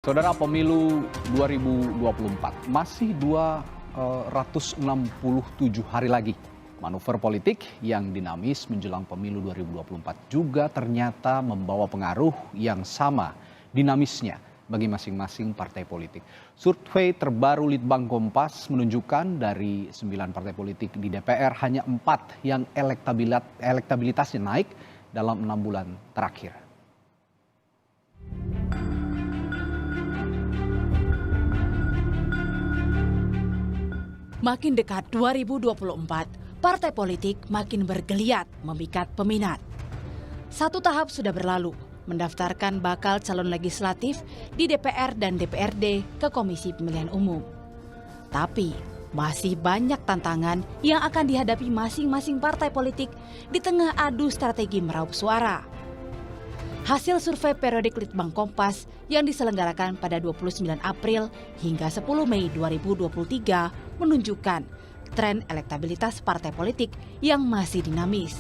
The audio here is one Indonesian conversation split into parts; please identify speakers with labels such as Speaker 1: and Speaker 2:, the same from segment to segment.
Speaker 1: Saudara, pemilu 2024 masih 267 hari lagi. Manuver politik yang dinamis menjelang pemilu 2024 juga ternyata membawa pengaruh yang sama dinamisnya bagi masing-masing partai politik. Survei terbaru Litbang Kompas menunjukkan dari 9 partai politik di DPR hanya 4 yang elektabilitasnya naik dalam 6 bulan terakhir.
Speaker 2: Makin dekat 2024, partai politik makin bergeliat memikat peminat. Satu tahap sudah berlalu, mendaftarkan bakal calon legislatif di DPR dan DPRD ke Komisi Pemilihan Umum. Tapi masih banyak tantangan yang akan dihadapi masing-masing partai politik di tengah adu strategi meraup suara. Hasil survei periodik Litbang Kompas yang diselenggarakan pada 29 April hingga 10 Mei 2023 menunjukkan tren elektabilitas partai politik yang masih dinamis.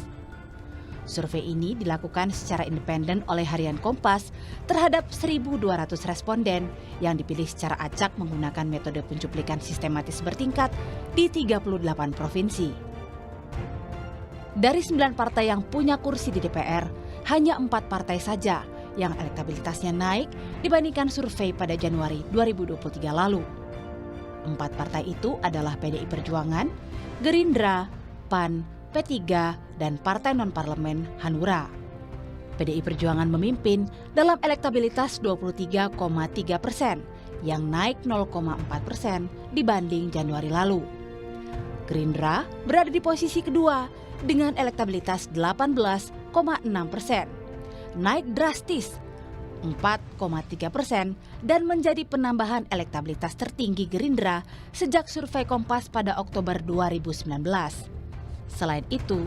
Speaker 2: Survei ini dilakukan secara independen oleh Harian Kompas terhadap 1.200 responden yang dipilih secara acak menggunakan metode pencuplikan sistematis bertingkat di 38 provinsi. Dari 9 partai yang punya kursi di DPR, hanya 4 partai saja yang elektabilitasnya naik dibandingkan survei pada Januari 2023 lalu. 4 partai itu adalah PDI Perjuangan, Gerindra, PAN, P3, dan Partai Non-Parlemen Hanura. PDI Perjuangan memimpin dalam elektabilitas 23,3%, yang naik 0,4% dibanding Januari lalu. Gerindra berada di posisi kedua dengan elektabilitas 18,6%, naik drastis 4,3% dan menjadi penambahan elektabilitas tertinggi Gerindra sejak survei Kompas pada Oktober 2019. Selain itu,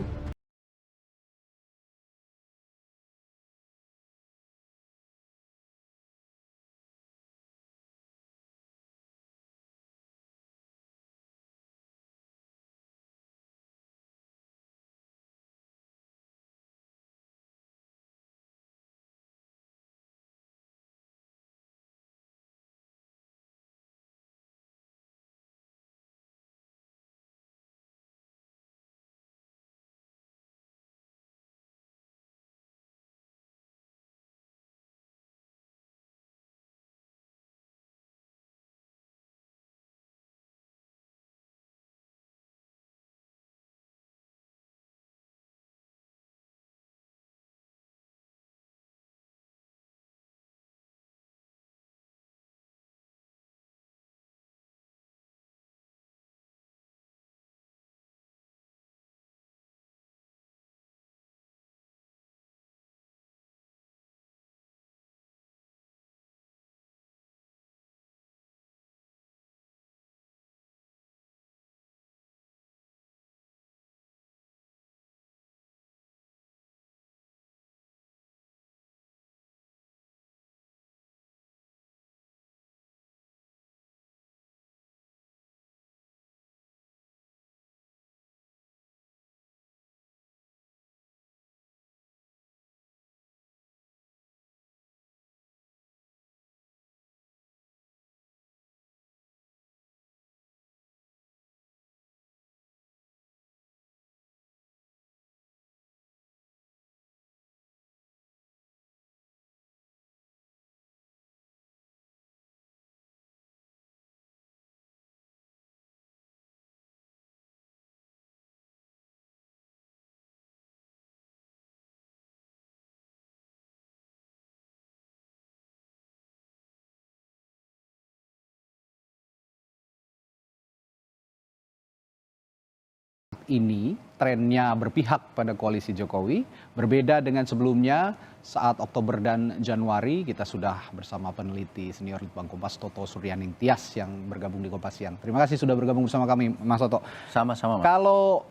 Speaker 1: ini trennya berpihak pada koalisi Jokowi, berbeda dengan sebelumnya saat Oktober dan Januari kita sudah bersama peneliti senior Litbang Kompas Toto Suryaning Tias yang bergabung di Kompas Siang. Terima kasih sudah bergabung bersama kami, Mas Toto.
Speaker 3: Sama-sama, Mas.
Speaker 1: Kalau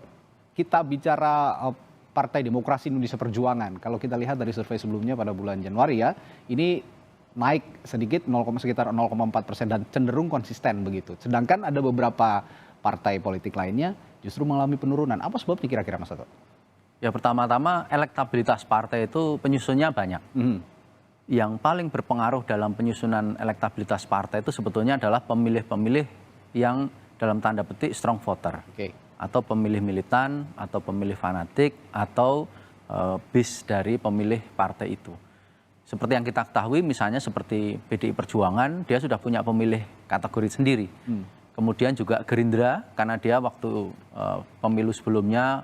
Speaker 1: kita bicara Partai Demokrasi Indonesia Perjuangan, kalau kita lihat dari survei sebelumnya pada bulan Januari ya, ini naik sedikit sekitar 0,4% dan cenderung konsisten begitu. Sedangkan ada beberapa partai politik lainnya justru mengalami penurunan. Apa sebabnya kira-kira, Mas Toto?
Speaker 3: Ya, pertama-tama elektabilitas partai itu penyusunnya banyak. yang paling berpengaruh dalam penyusunan elektabilitas partai itu sebetulnya adalah pemilih-pemilih yang dalam tanda petik strong voter. Atau pemilih militan, atau pemilih fanatik, atau base dari pemilih partai itu. Seperti yang kita ketahui misalnya seperti PDI Perjuangan, dia sudah punya pemilih kategori sendiri. Kemudian juga Gerindra, karena dia waktu pemilu sebelumnya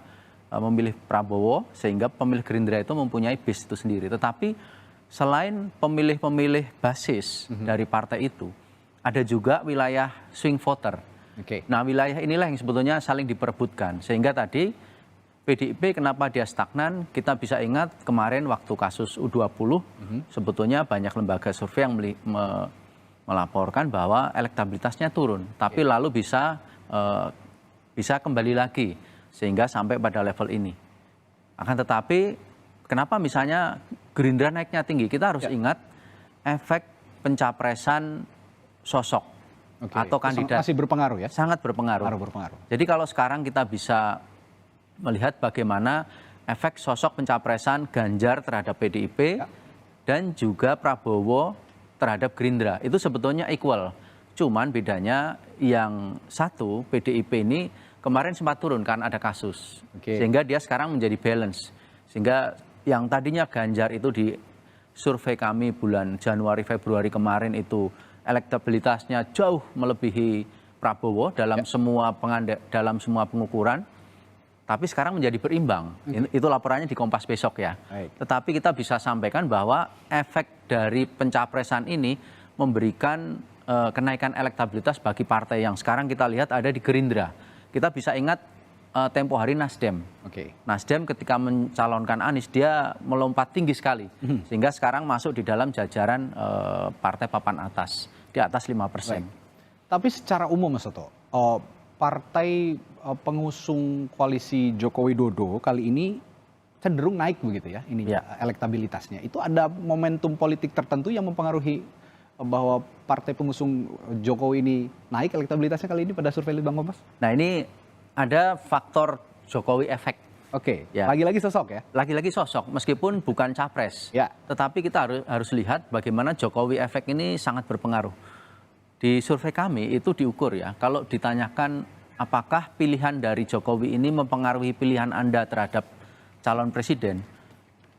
Speaker 3: memilih Prabowo, sehingga pemilih Gerindra itu mempunyai base itu sendiri. Tetapi selain pemilih-pemilih basis dari partai itu, ada juga wilayah swing voter. Nah, wilayah inilah yang sebetulnya saling diperebutkan. Sehingga tadi PDIP kenapa dia stagnan, kita bisa ingat kemarin waktu kasus U20, sebetulnya banyak lembaga survei yang melaporkan bahwa elektabilitasnya turun. Tapi lalu bisa kembali lagi, sehingga sampai pada level ini. Akan tetapi, kenapa misalnya Gerindra naiknya tinggi? Kita harus ingat efek pencapresan sosok atau kandidat.
Speaker 1: Masih berpengaruh ya?
Speaker 3: Sangat berpengaruh. Jadi kalau sekarang kita bisa melihat bagaimana efek sosok pencapresan Ganjar terhadap PDIP dan juga Prabowo terhadap Gerindra. Itu sebetulnya equal. Cuman bedanya yang satu, PDIP ini kemarin sempat turun kan ada kasus. Sehingga dia sekarang menjadi balance. Sehingga yang tadinya Ganjar itu di survei kami bulan Januari Februari kemarin itu elektabilitasnya jauh melebihi Prabowo dalam semua pengukuran, tapi sekarang menjadi berimbang. Itu laporannya di Kompas besok ya. Tetapi kita bisa sampaikan bahwa efek dari pencapresan ini memberikan kenaikan elektabilitas bagi partai yang sekarang kita lihat ada di Gerindra. Kita bisa ingat tempo hari Nasdem. Nasdem ketika mencalonkan Anies dia melompat tinggi sekali. Sehingga sekarang masuk di dalam jajaran partai papan atas. Di atas 5%.
Speaker 1: Tapi secara umum Mas Toto, partai pengusung koalisi Joko Widodo kali ini cenderung naik begitu ya, elektabilitasnya. Itu ada momentum politik tertentu yang mempengaruhi bahwa partai pengusung Jokowi ini naik elektabilitasnya kali ini pada survei Litbang Kompas? Nah,
Speaker 3: ini ada faktor Jokowi efek.
Speaker 1: Lagi-lagi sosok ya?
Speaker 3: Lagi-lagi sosok, meskipun bukan capres. Tetapi kita harus lihat bagaimana Jokowi efek ini sangat berpengaruh. Di survei kami itu diukur ya, kalau ditanyakan apakah pilihan dari Jokowi ini mempengaruhi pilihan Anda terhadap calon presiden,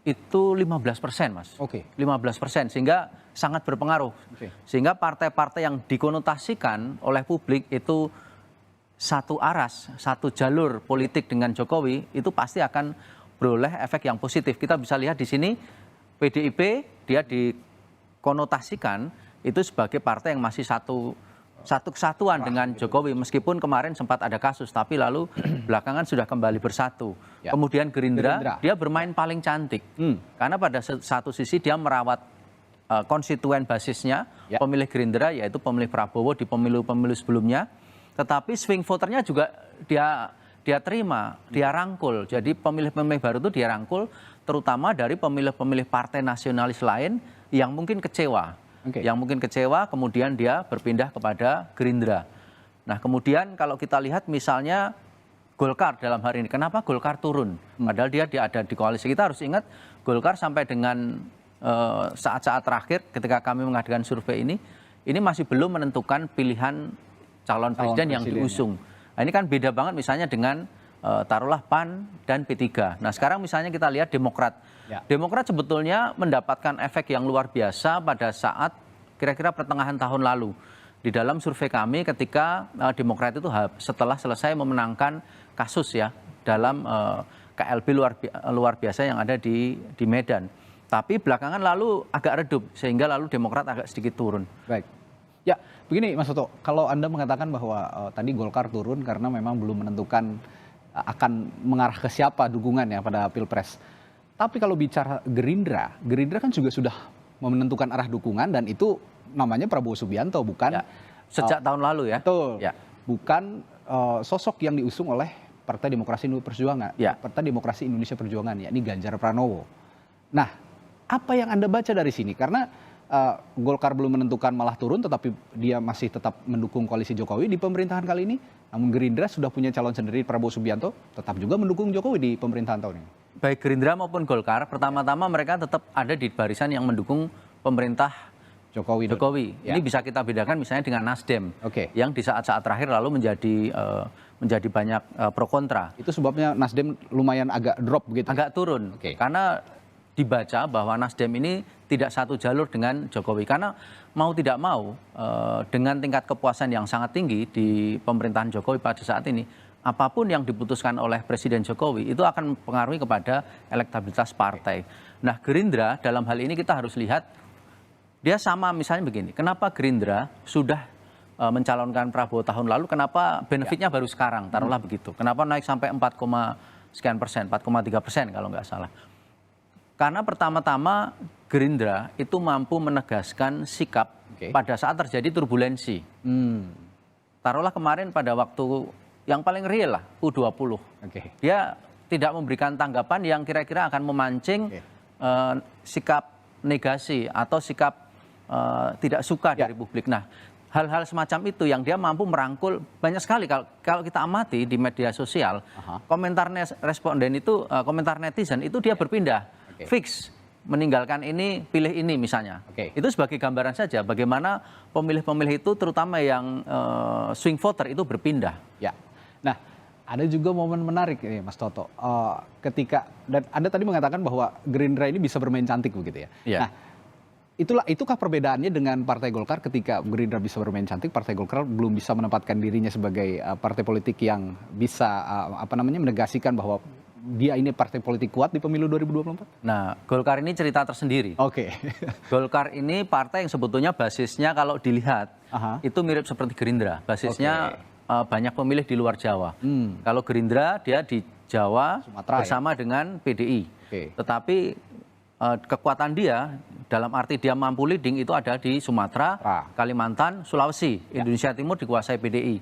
Speaker 3: itu 15%, Mas. 15%, sehingga sangat berpengaruh. Sehingga partai-partai yang dikonotasikan oleh publik itu satu aras, satu jalur politik dengan Jokowi, itu pasti akan beroleh efek yang positif. Kita bisa lihat di sini, PDIP dia dikonotasikan itu sebagai partai yang masih satu kesatuan dengan Jokowi. Meskipun kemarin sempat ada kasus, tapi lalu belakangan sudah kembali bersatu. Kemudian Gerindra, dia bermain paling cantik. Karena pada satu sisi dia merawat konstituen basisnya, pemilih Gerindra, yaitu pemilih Prabowo di pemilu-pemilu sebelumnya. Tetapi swing voternya juga dia terima, dia rangkul. Jadi pemilih-pemilih baru itu dia rangkul, terutama dari pemilih-pemilih partai nasionalis lain yang mungkin kecewa. Yang mungkin kecewa, kemudian dia berpindah kepada Gerindra. Nah, kemudian kalau kita lihat misalnya Golkar dalam hari ini, kenapa Golkar turun? Padahal dia ada di koalisi. Kita harus ingat Golkar sampai dengan saat-saat terakhir ketika kami mengadakan survei ini masih belum menentukan pilihan calon presiden yang diusung. Nah, ini kan beda banget misalnya dengan taruhlah PAN dan P3. Nah, sekarang misalnya kita lihat Demokrat. Demokrat sebetulnya mendapatkan efek yang luar biasa pada saat kira-kira pertengahan tahun lalu. Di dalam survei kami ketika Demokrat itu setelah selesai memenangkan kasus ya dalam KLB luar biasa yang ada di Medan. Tapi belakangan lalu agak redup sehingga lalu Demokrat agak sedikit turun.
Speaker 1: Ya, begini Mas Toto, kalau Anda mengatakan bahwa tadi Golkar turun karena memang belum menentukan akan mengarah ke siapa dukungannya pada Pilpres. Tapi kalau bicara Gerindra kan juga sudah menentukan arah dukungan dan itu namanya Prabowo Subianto, bukan?
Speaker 3: Sejak tahun lalu ya?
Speaker 1: Betul. Bukan sosok yang diusung oleh Partai Demokrasi Indonesia Perjuangan, yakni Ganjar Pranowo. Nah, apa yang Anda baca dari sini? Karena Golkar belum menentukan malah turun, tetapi dia masih tetap mendukung koalisi Jokowi di pemerintahan kali ini. Namun Gerindra sudah punya calon sendiri Prabowo Subianto, tetap juga mendukung Jokowi di pemerintahan tahun ini.
Speaker 3: Baik Gerindra maupun Golkar, pertama-tama mereka tetap ada di barisan yang mendukung pemerintah
Speaker 1: Jokowi.
Speaker 3: Ya. Ini bisa kita bedakan misalnya dengan Nasdem, yang di saat-saat terakhir lalu menjadi banyak pro kontra.
Speaker 1: Itu sebabnya Nasdem lumayan agak drop begitu?
Speaker 3: Agak turun, karena dibaca bahwa Nasdem ini tidak satu jalur dengan Jokowi. Karena mau tidak mau, dengan tingkat kepuasan yang sangat tinggi di pemerintahan Jokowi pada saat ini, apapun yang diputuskan oleh Presiden Jokowi itu akan mempengaruhi kepada elektabilitas partai. Nah, Gerindra dalam hal ini kita harus lihat, dia sama misalnya begini, kenapa Gerindra sudah mencalonkan Prabowo tahun lalu, kenapa benefitnya baru sekarang, taruhlah begitu. Kenapa naik sampai 4,3% kalau nggak salah. Karena pertama-tama Gerindra itu mampu menegaskan sikap pada saat terjadi turbulensi. Taruhlah kemarin pada waktu yang paling real lah, U20. Dia tidak memberikan tanggapan yang kira-kira akan memancing sikap negasi atau sikap tidak suka dari publik. Nah, hal-hal semacam itu yang dia mampu merangkul banyak sekali. Kalau kita amati di media sosial, komentar responden itu, komentar netizen itu dia berpindah. Fix meninggalkan ini, pilih ini misalnya. Itu sebagai gambaran saja bagaimana pemilih-pemilih itu terutama yang swing voter itu berpindah.
Speaker 1: Ya. Nah, ada juga momen menarik ini Mas Toto. Ketika dan Anda tadi mengatakan bahwa Gerindra ini bisa bermain cantik begitu ya. Nah, itukah perbedaannya dengan Partai Golkar ketika Gerindra bisa bermain cantik, Partai Golkar belum bisa menempatkan dirinya sebagai partai politik yang bisa menegasikan bahwa dia ini partai politik kuat di pemilu 2024?
Speaker 3: Nah, Golkar ini cerita tersendiri. Golkar ini partai yang sebetulnya basisnya kalau dilihat itu mirip seperti Gerindra. Basisnya banyak pemilih di luar Jawa. Kalau Gerindra dia di Jawa Sumatera, bersama dengan PDI. Tetapi kekuatan dia dalam arti dia mampu leading itu ada di Sumatera, Kalimantan, Sulawesi. Indonesia Timur dikuasai PDI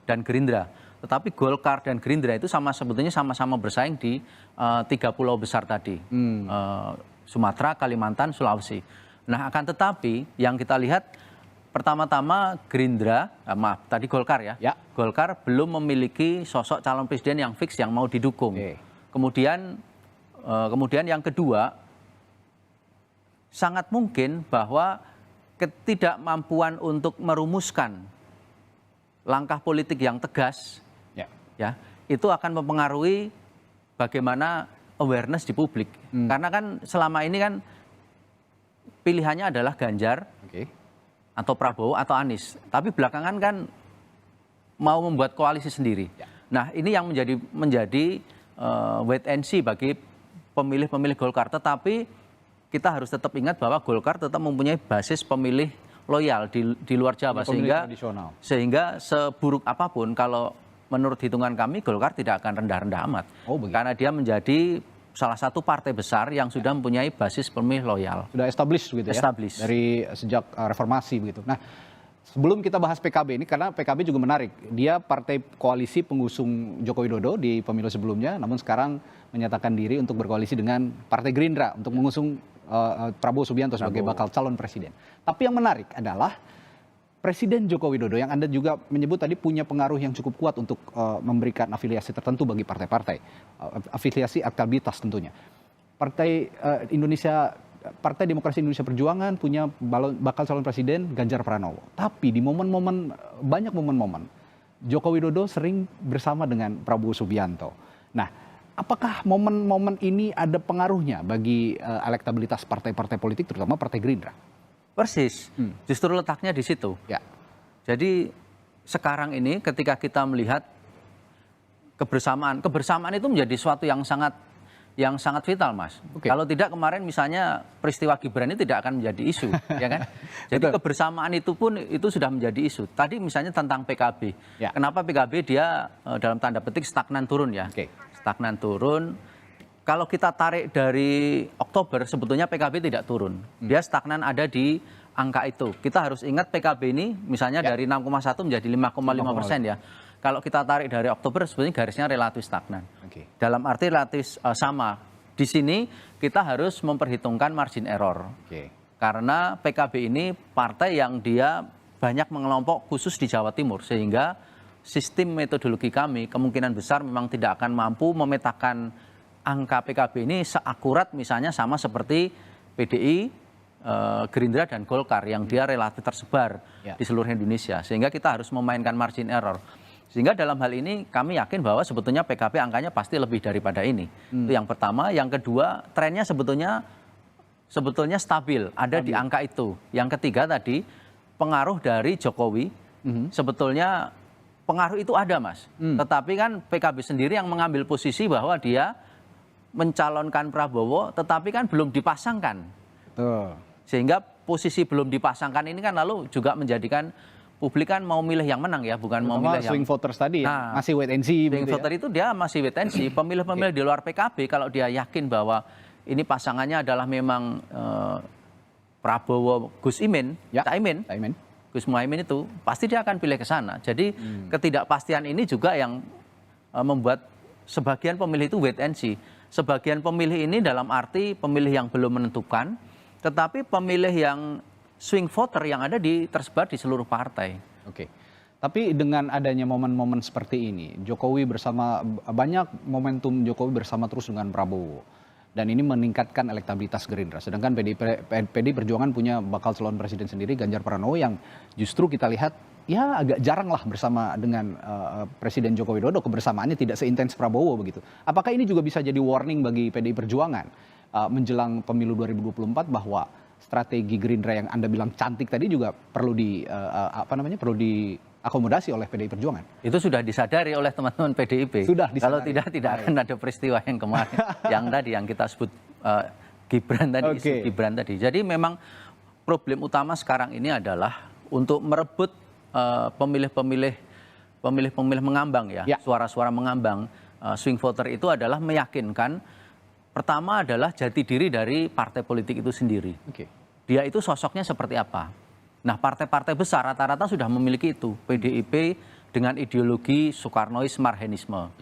Speaker 3: dan Gerindra. Tetapi Golkar dan Gerindra itu sebetulnya sama-sama bersaing di 3 pulau besar tadi. Sumatera, Kalimantan, Sulawesi. Nah, akan tetapi yang kita lihat pertama-tama Gerindra, tadi Golkar ya. Golkar belum memiliki sosok calon presiden yang fix yang mau didukung. Kemudian yang kedua, sangat mungkin bahwa ketidakmampuan untuk merumuskan langkah politik yang tegas itu akan mempengaruhi bagaimana awareness di publik. Karena kan selama ini kan pilihannya adalah Ganjar atau Prabowo atau Anies. Tapi belakangan kan mau membuat koalisi sendiri. Nah, ini yang menjadi wait and see bagi pemilih-pemilih Golkar. Tetapi kita harus tetap ingat bahwa Golkar tetap mempunyai basis pemilih loyal di luar Jawa, sehingga seburuk apapun kalau menurut hitungan kami Golkar tidak akan rendah-rendah amat. Karena dia menjadi salah satu partai besar yang sudah mempunyai basis pemilih loyal.
Speaker 1: Sudah established gitu ya? Established. Dari sejak reformasi begitu. Nah, sebelum kita bahas PKB ini, karena PKB juga menarik. Dia partai koalisi pengusung Joko Widodo di pemilu sebelumnya, namun sekarang menyatakan diri untuk berkoalisi dengan Partai Gerindra untuk mengusung Prabowo Subianto sebagai bakal calon presiden. Tapi yang menarik adalah Presiden Joko Widodo yang Anda juga menyebut tadi punya pengaruh yang cukup kuat untuk memberikan afiliasi tertentu bagi partai-partai, afiliasi elektabilitas tentunya. Partai Demokrasi Indonesia Perjuangan punya bakal calon presiden Ganjar Pranowo. Tapi di banyak momen-momen Joko Widodo sering bersama dengan Prabowo Subianto. Nah, apakah momen-momen ini ada pengaruhnya bagi elektabilitas partai-partai politik, terutama Partai Gerindra?
Speaker 3: Persis, justru letaknya di situ. Jadi sekarang ini ketika kita melihat kebersamaan itu menjadi suatu yang sangat vital, Mas. Kalau tidak kemarin misalnya peristiwa Gibran ini tidak akan menjadi isu, ya kan? Jadi kebersamaan itu pun itu sudah menjadi isu. Tadi misalnya tentang PKB. Kenapa PKB dia dalam tanda petik stagnan turun ya? Stagnan turun. Kalau kita tarik dari Oktober, sebetulnya PKB tidak turun. Dia stagnan ada di angka itu. Kita harus ingat PKB ini misalnya dari 6,1 menjadi 5,5% ya. Kalau kita tarik dari Oktober, sebetulnya garisnya relatif stagnan. Dalam arti relatif sama. Di sini kita harus memperhitungkan margin error. Karena PKB ini partai yang dia banyak mengelompok khusus di Jawa Timur. Sehingga sistem metodologi kami kemungkinan besar memang tidak akan mampu memetakan angka PKB ini seakurat misalnya sama seperti PDI, Gerindra dan Golkar yang dia relatif tersebar di seluruh Indonesia. Sehingga kita harus memainkan margin error. Sehingga dalam hal ini kami yakin bahwa sebetulnya PKB angkanya pasti lebih daripada ini. Itu yang pertama. Yang kedua, trennya sebetulnya stabil, ada di angka itu. Yang ketiga tadi, pengaruh dari Jokowi, sebetulnya pengaruh itu ada, Mas. Tetapi kan PKB sendiri yang mengambil posisi bahwa dia mencalonkan Prabowo, tetapi kan belum dipasangkan. Betul. Sehingga posisi belum dipasangkan ini kan lalu juga menjadikan publik kan mau milih yang menang ya, bukan mau milih yang...
Speaker 1: swing voters tadi masih wait and see.
Speaker 3: Swing voter itu dia masih wait and see. Pemilih-pemilih di luar PKB kalau dia yakin bahwa ini pasangannya adalah memang Prabowo, Gus Imin, Caimin, Gus Muhaimin itu, pasti dia akan pilih ke sana. Jadi ketidakpastian ini juga yang membuat sebagian pemilih itu wait and see. Sebagian pemilih ini dalam arti pemilih yang belum menentukan, tetapi pemilih yang swing voter yang ada tersebar di seluruh partai.
Speaker 1: Oke. Tapi dengan adanya momen-momen seperti ini, banyak momentum Jokowi bersama terus dengan Prabowo. Dan ini meningkatkan elektabilitas Gerindra. Sedangkan PDI Perjuangan punya bakal calon presiden sendiri, Ganjar Pranowo, yang justru kita lihat ya agak jarang lah bersama dengan Presiden Joko Widodo, kebersamaannya tidak seintens Prabowo begitu. Apakah ini juga bisa jadi warning bagi PDI Perjuangan menjelang pemilu 2024 bahwa strategi Gerindra yang Anda bilang cantik tadi juga perlu perlu diakomodasi oleh PDI Perjuangan?
Speaker 3: Itu sudah disadari oleh teman-teman PDIP.
Speaker 1: Sudah disadari.
Speaker 3: Kalau tidak akan ada peristiwa yang kemarin yang kita sebut Gibran tadi, isu Gibran tadi. Jadi memang problem utama sekarang ini adalah untuk merebut pemilih-pemilih mengambang suara-suara mengambang swing voter itu adalah meyakinkan. Pertama adalah jati diri dari partai politik itu sendiri. Dia itu sosoknya seperti apa. Nah, partai-partai besar rata-rata sudah memiliki itu. PDIP dengan ideologi Soekarnois Marhenisme.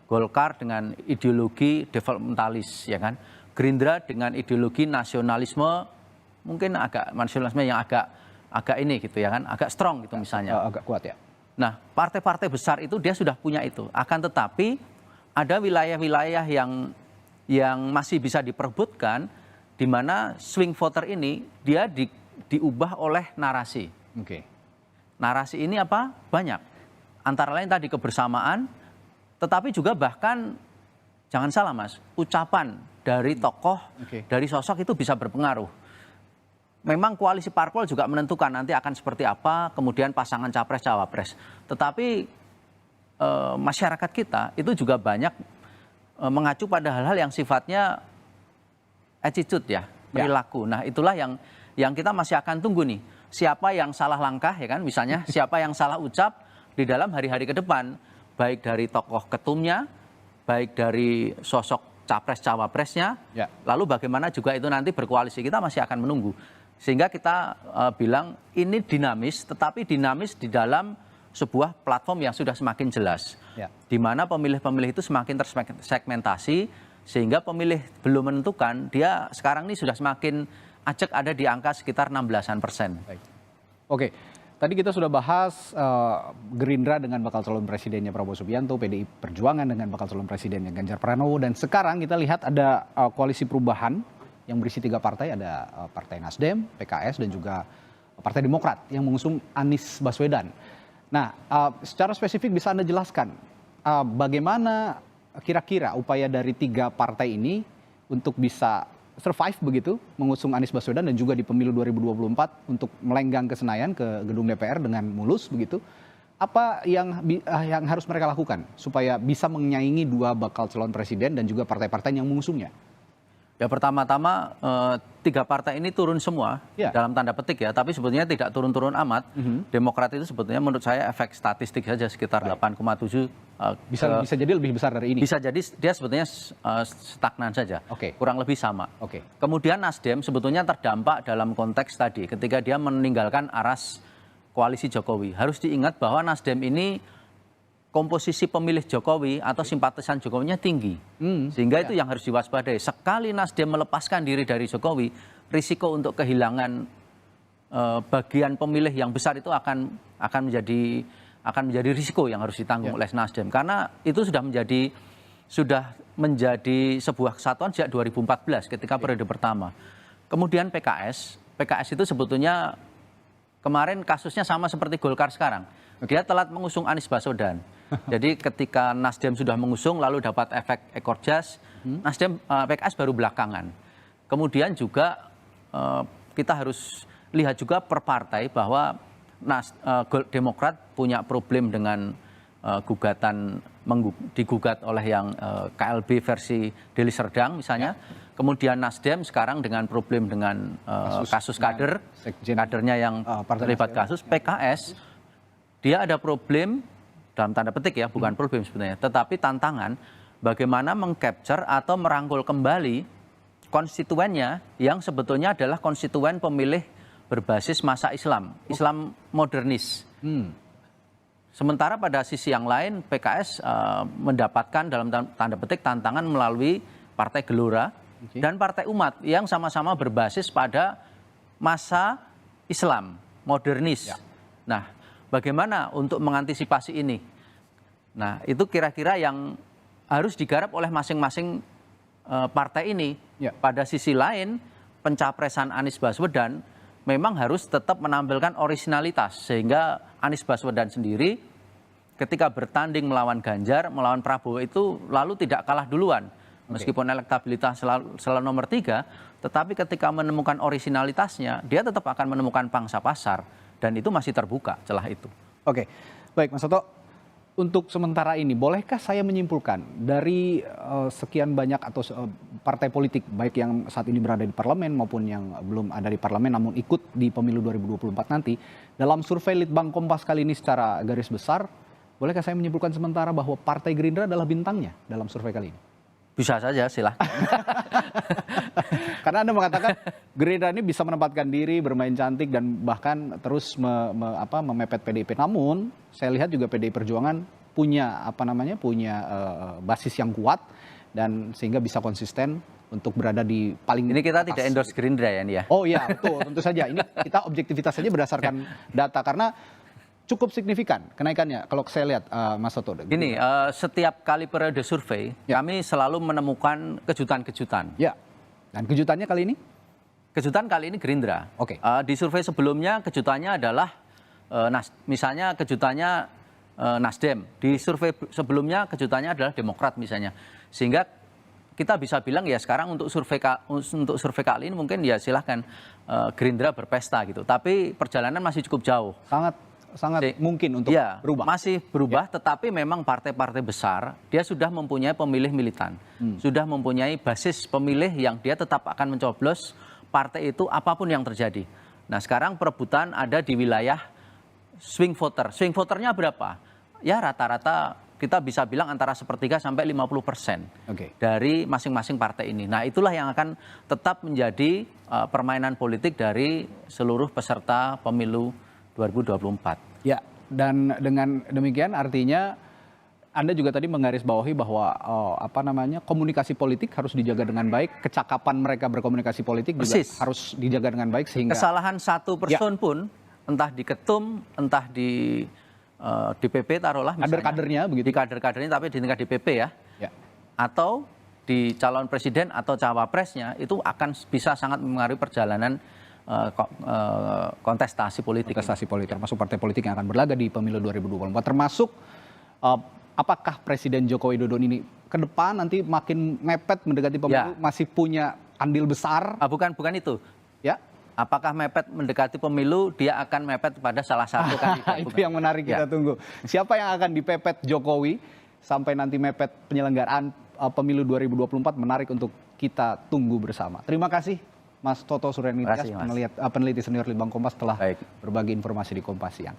Speaker 3: Golkar dengan ideologi developmentalis, ya kan. Gerindra dengan ideologi nasionalisme, mungkin agak nasionalisme yang agak ini gitu ya kan, agak strong gitu misalnya.
Speaker 1: Agak kuat ya.
Speaker 3: Nah, partai-partai besar itu dia sudah punya itu. Akan tetapi ada wilayah-wilayah yang masih bisa diperebutkan, di mana swing voter ini dia diubah oleh narasi. Narasi ini apa? Banyak. Antara lain tadi kebersamaan, tetapi juga bahkan jangan salah Mas, ucapan dari tokoh, dari sosok itu bisa berpengaruh. Memang koalisi parpol juga menentukan nanti akan seperti apa, kemudian pasangan capres-cawapres. Tetapi masyarakat kita itu juga banyak mengacu pada hal-hal yang sifatnya attitude ya, perilaku. Nah, itulah yang kita masih akan tunggu nih. Siapa yang salah langkah ya kan, misalnya siapa yang salah ucap di dalam hari-hari ke depan, baik dari tokoh ketumnya, baik dari sosok capres-cawapresnya, lalu bagaimana juga itu nanti berkoalisi, kita masih akan menunggu. Sehingga kita bilang ini dinamis, tetapi dinamis di dalam sebuah platform yang sudah semakin jelas, di mana pemilih-pemilih itu semakin tersegmentasi, sehingga pemilih belum menentukan, dia sekarang ini sudah semakin acak ada di angka sekitar 16%.
Speaker 1: Oke, tadi kita sudah bahas Gerindra dengan bakal calon presidennya Prabowo Subianto, PDI Perjuangan dengan bakal calon presidennya Ganjar Pranowo, dan sekarang kita lihat ada koalisi perubahan yang berisi 3 partai, ada Partai Nasdem, PKS, dan juga Partai Demokrat yang mengusung Anies Baswedan. Nah, secara spesifik bisa Anda jelaskan bagaimana kira-kira upaya dari 3 partai ini untuk bisa survive begitu, mengusung Anies Baswedan dan juga di pemilu 2024 untuk melenggang ke Senayan, ke gedung DPR dengan mulus begitu. Apa yang harus mereka lakukan supaya bisa menyaingi 2 bakal calon presiden dan juga partai-partai yang mengusungnya?
Speaker 3: Ya, pertama-tama 3 partai ini turun semua dalam tanda petik ya, tapi sebetulnya tidak turun-turun amat. Demokrat itu sebetulnya menurut saya efek statistik saja sekitar 8,7.
Speaker 1: Bisa jadi lebih besar dari ini.
Speaker 3: Bisa jadi dia sebetulnya stagnan saja, kurang lebih sama. Kemudian Nasdem sebetulnya terdampak dalam konteks tadi ketika dia meninggalkan aras koalisi Jokowi. Harus diingat bahwa Nasdem ini komposisi pemilih Jokowi atau simpatisan Jokowinya tinggi, sehingga itu yang harus diwaspadai. Sekali Nasdem melepaskan diri dari Jokowi, risiko untuk kehilangan bagian pemilih yang besar itu akan menjadi risiko yang harus ditanggung oleh Nasdem, karena itu sudah menjadi sebuah kesatuan sejak 2014 ketika periode pertama. Kemudian PKS PKS itu sebetulnya kemarin kasusnya sama seperti Golkar sekarang. Dia telat mengusung Anies Baswedan. Jadi ketika Nasdem sudah mengusung lalu dapat efek ekor jas, PKS baru belakangan. Kemudian juga kita harus lihat juga per partai bahwa Demokrat punya problem dengan gugatan digugat oleh yang KLB versi Deli Serdang misalnya. Kemudian Nasdem sekarang dengan problem dengan kasus kadernya yang terlibat kasus. PKS dia ada problem dalam tanda petik ya, bukan problem sebenarnya, tetapi tantangan bagaimana mengcapture atau merangkul kembali konstituennya yang sebetulnya adalah konstituen pemilih berbasis masa Islam modernis. Sementara pada sisi yang lain PKS mendapatkan dalam tanda petik tantangan melalui Partai Gelora dan Partai Umat yang sama-sama berbasis pada masa Islam modernis. Nah, bagaimana untuk mengantisipasi ini? Nah, itu kira-kira yang harus digarap oleh masing-masing partai ini. Pada sisi lain, pencapresan Anies Baswedan memang harus tetap menampilkan orisinalitas. Sehingga Anies Baswedan sendiri ketika bertanding melawan Ganjar, melawan Prabowo itu lalu tidak kalah duluan. Meskipun elektabilitas selalu nomor 3, tetapi ketika menemukan orisinalitasnya, dia tetap akan menemukan pangsa pasar. Dan itu masih terbuka celah itu.
Speaker 1: Oke, baik Mas Toto. Untuk sementara ini, bolehkah saya menyimpulkan dari sekian banyak atau partai politik, baik yang saat ini berada di parlemen maupun yang belum ada di parlemen namun ikut di pemilu 2024 nanti, dalam survei Litbang Kompas kali ini secara garis besar, bolehkah saya menyimpulkan sementara bahwa Partai Gerindra adalah bintangnya dalam survei kali ini?
Speaker 3: Bisa saja, silahkan.
Speaker 1: Karena Anda mengatakan Gerindra ini bisa menempatkan diri, bermain cantik, dan bahkan terus memepet PDIP. Namun, saya lihat juga PDI Perjuangan punya basis yang kuat, dan sehingga bisa konsisten untuk berada di paling
Speaker 3: Ini kita
Speaker 1: atas.
Speaker 3: tidak endorse Gerindra ya, ini ya?
Speaker 1: Oh iya, betul, tentu saja. Ini kita objektivitas saja berdasarkan data, karena cukup signifikan kenaikannya kalau saya lihat, Mas Toto.
Speaker 3: Gini, setiap kali periode survei, kami selalu menemukan kejutan-kejutan.
Speaker 1: Ya, dan kejutannya kali ini?
Speaker 3: Kejutan kali ini Gerindra.
Speaker 1: Oke.
Speaker 3: Di survei sebelumnya kejutannya adalah, misalnya kejutannya Nasdem. Di survei sebelumnya kejutannya adalah Demokrat misalnya. Sehingga kita bisa bilang ya sekarang untuk survei kali ini mungkin ya silahkan Gerindra berpesta gitu. Tapi perjalanan masih cukup jauh.
Speaker 1: Sangat mungkin untuk berubah.
Speaker 3: Masih berubah, tetapi memang partai-partai besar dia sudah mempunyai pemilih militan, sudah mempunyai basis pemilih yang dia tetap akan mencoblos partai itu apapun yang terjadi. Nah, sekarang perebutan ada di wilayah swing voter. Swing voternya berapa? Ya rata-rata kita bisa bilang antara 1/3 sampai 50% dari masing-masing partai ini. Nah, itulah yang akan tetap menjadi permainan politik dari seluruh peserta pemilu 2024.
Speaker 1: Ya, dan dengan demikian artinya Anda juga tadi menggarisbawahi bahwa komunikasi politik harus dijaga dengan baik, kecakapan mereka berkomunikasi politik juga harus dijaga dengan baik sehingga
Speaker 3: kesalahan satu person pun entah di ketum, entah di DPP taruhlah misalnya,
Speaker 1: kader-kadernya begitu.
Speaker 3: Di kader-kadernya tapi di tingkat DPP ya. Atau di calon presiden atau cawapresnya itu akan bisa sangat mempengaruhi perjalanan kontestasi politik.
Speaker 1: Termasuk partai politik yang akan berlaga di pemilu 2024. Termasuk apakah Presiden Joko Widodo ini ke depan nanti makin mepet mendekati pemilu masih punya andil besar?
Speaker 3: Bukan itu.
Speaker 1: Ya.
Speaker 3: Apakah mepet mendekati pemilu dia akan mepet pada salah satu kandidat?
Speaker 1: Itu yang menarik kita tunggu. Siapa yang akan dipepet Jokowi sampai nanti mepet penyelenggaraan pemilu 2024, menarik untuk kita tunggu bersama. Terima kasih Mas Toto Suryanidya, peneliti senior Litbang Kompas telah berbagi informasi di Kompas Siang.